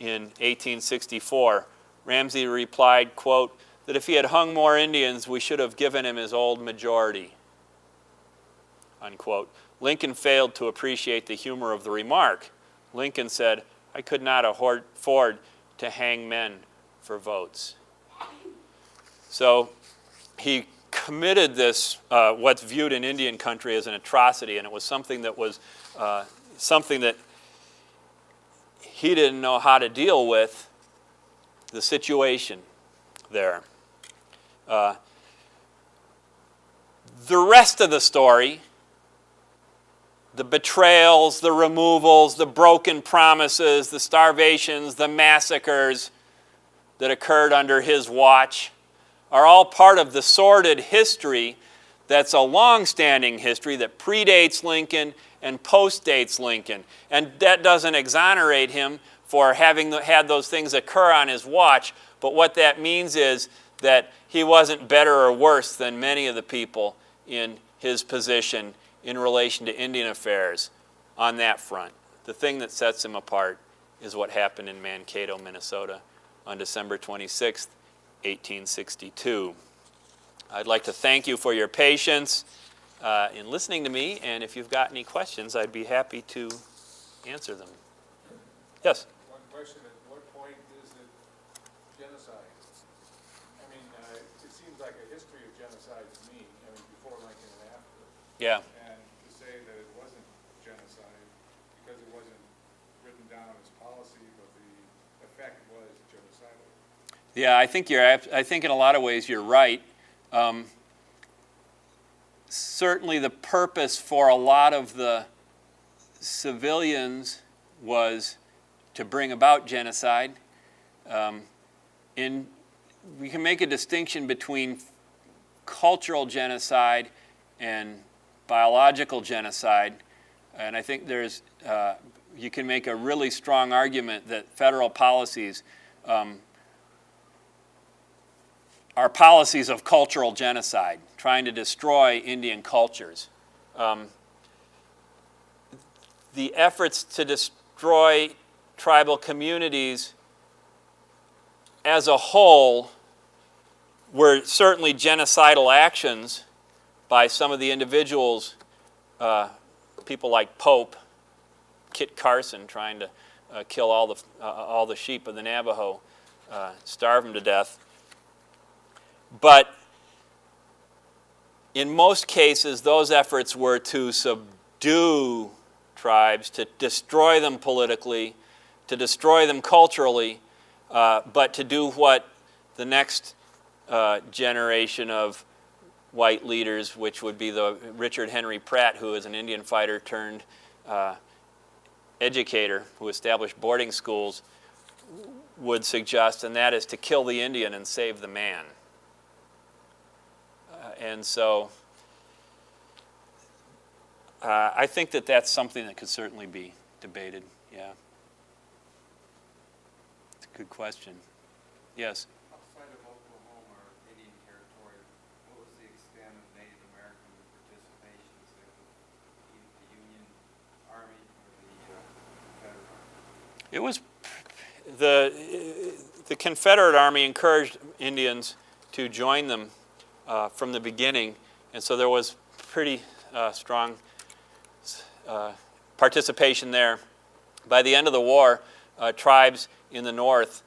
in 1864. Ramsey replied, quote, that if he had hung more Indians, we should have given him his old majority, unquote. Lincoln failed to appreciate the humor of the remark. Lincoln said, I could not afford to hang men for votes. So he committed this, what's viewed in Indian country as an atrocity, and it was something that he didn't know how to deal with the situation there. The rest of the story, the betrayals, the removals, the broken promises, the starvations, the massacres that occurred under his watch, are all part of the sordid history that's a long-standing history that predates Lincoln and postdates Lincoln. And that doesn't exonerate him for having had those things occur on his watch, but what that means is that he wasn't better or worse than many of the people in his position in relation to Indian affairs on that front. The thing that sets him apart is what happened in Mankato, Minnesota on December 26th, 1862. I'd like to thank you for your patience in listening to me, and if you've got any questions, I'd be happy to answer them. Yes? One question, at what point is it genocide? I mean, it seems like a history of genocide to me, I mean, before Lincoln and after. Yeah. And to say that it wasn't genocide because it wasn't written down as policy, but the effect was genocidal. Yeah, I think in a lot of ways you're right. Certainly the purpose for a lot of the civilians was to bring about genocide. We can make a distinction between cultural genocide and biological genocide, and I think you can make a really strong argument that federal policies are policies of cultural genocide, trying to destroy Indian cultures. The efforts to destroy tribal communities as a whole were certainly genocidal actions by some of the individuals, people like Pope, Kit Carson, trying to kill all the sheep of the Navajo, starve them to death. But in most cases, those efforts were to subdue tribes, to destroy them politically, to destroy them culturally, but to do what the next generation of white leaders, which would be the Richard Henry Pratt, who is an Indian fighter turned educator, who established boarding schools, would suggest, and that is to kill the Indian and save the man. And so I think that that's something that could certainly be debated, yeah. It's a good question. Yes? Outside of Oklahoma or Indian Territory, what was the extent of Native American participation, say, with the Union Army or the Confederate Army? It was the Confederate Army encouraged Indians to join them from the beginning, and so there was pretty strong participation there. By the end of the war, tribes in the North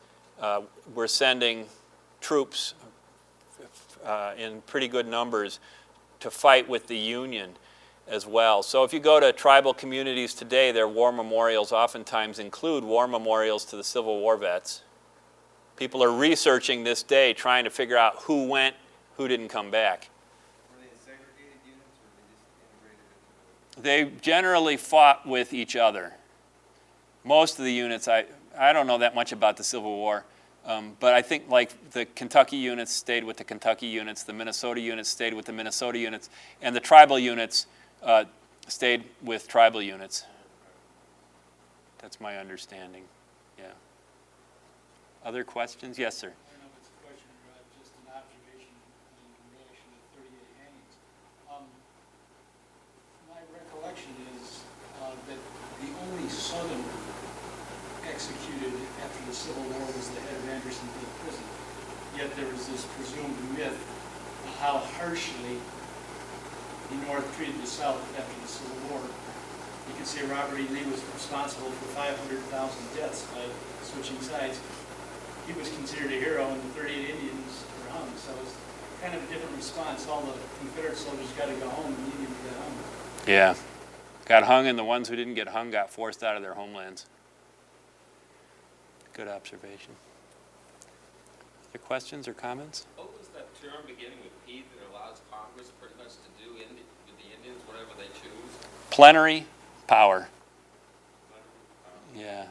were sending troops in pretty good numbers to fight with the Union as well. So if you go to tribal communities today, their war memorials oftentimes include war memorials to the Civil War vets. People are researching this day, trying to figure out who went, who didn't come back. Were they segregated units or were they just integrated into They generally fought with each other. Most of the units, I don't know that much about the Civil War, but I think like the Kentucky units stayed with the Kentucky units, the Minnesota units stayed with the Minnesota units, and the tribal units stayed with tribal units. That's my understanding, yeah. Other questions? Yes, sir. I don't know if it's a question or just an observation in relation to 38 hangings. My recollection is that the only Southern executed after the Civil War was the head of Andersonville Prison. Yet there was this presumed myth of how harshly the North treated the South after the Civil War. You could say Robert E. Lee was responsible for 500,000 deaths by switching sides. He was considered a hero, and the 38 Indians were hung. So it was kind of a different response. All the Confederate soldiers got to go home, and the Indians got hung. Yeah. Got hung, and the ones who didn't get hung got forced out of their homelands. Good observation. Other questions or comments? What was that term beginning with P that allows Congress pretty much to do with the Indians whatever they choose? Plenary power. Yeah.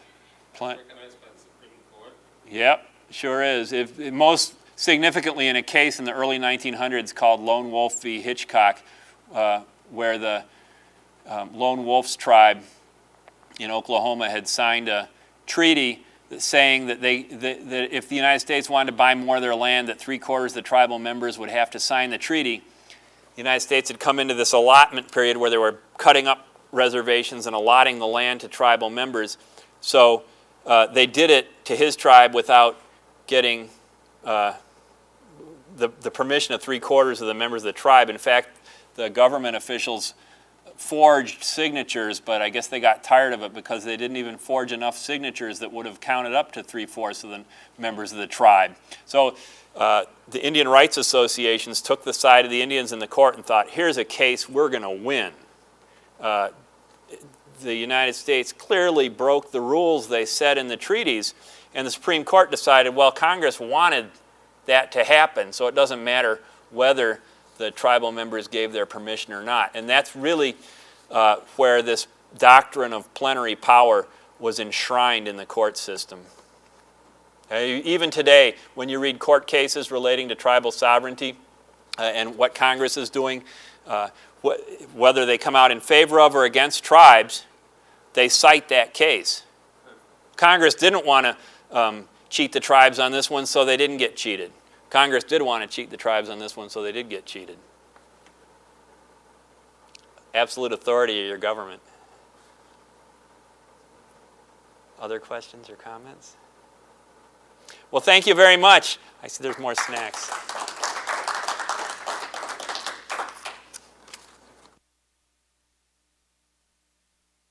Recognized by the Supreme Court? Yep, sure is. Most significantly in a case in the early 1900s called Lone Wolf v. Hitchcock, where the Lone Wolf's tribe in Oklahoma had signed a treaty saying that that if the United States wanted to buy more of their land, that 3/4 of the tribal members would have to sign the treaty. The United States had come into this allotment period where they were cutting up reservations and allotting the land to tribal members. So they did it to his tribe without getting the permission of 3/4 of the members of the tribe. In fact, the government officials forged signatures, but I guess they got tired of it because they didn't even forge enough signatures that would have counted up to 3/4 of the members of the tribe. So the Indian Rights Associations took the side of the Indians in the court and thought, here's a case we're going to win. The United States clearly broke the rules they set in the treaties, and the Supreme Court decided, well, Congress wanted that to happen, so it doesn't matter whether the tribal members gave their permission or not. And that's really where this doctrine of plenary power was enshrined in the court system. Even today, when you read court cases relating to tribal sovereignty and what Congress is doing, whether they come out in favor of or against tribes, they cite that case. Congress didn't want to cheat the tribes on this one, so they didn't get cheated. Congress did want to cheat the tribes on this one, so they did get cheated. Absolute authority of your government. Other questions or comments? Well, thank you very much. I see there's more snacks.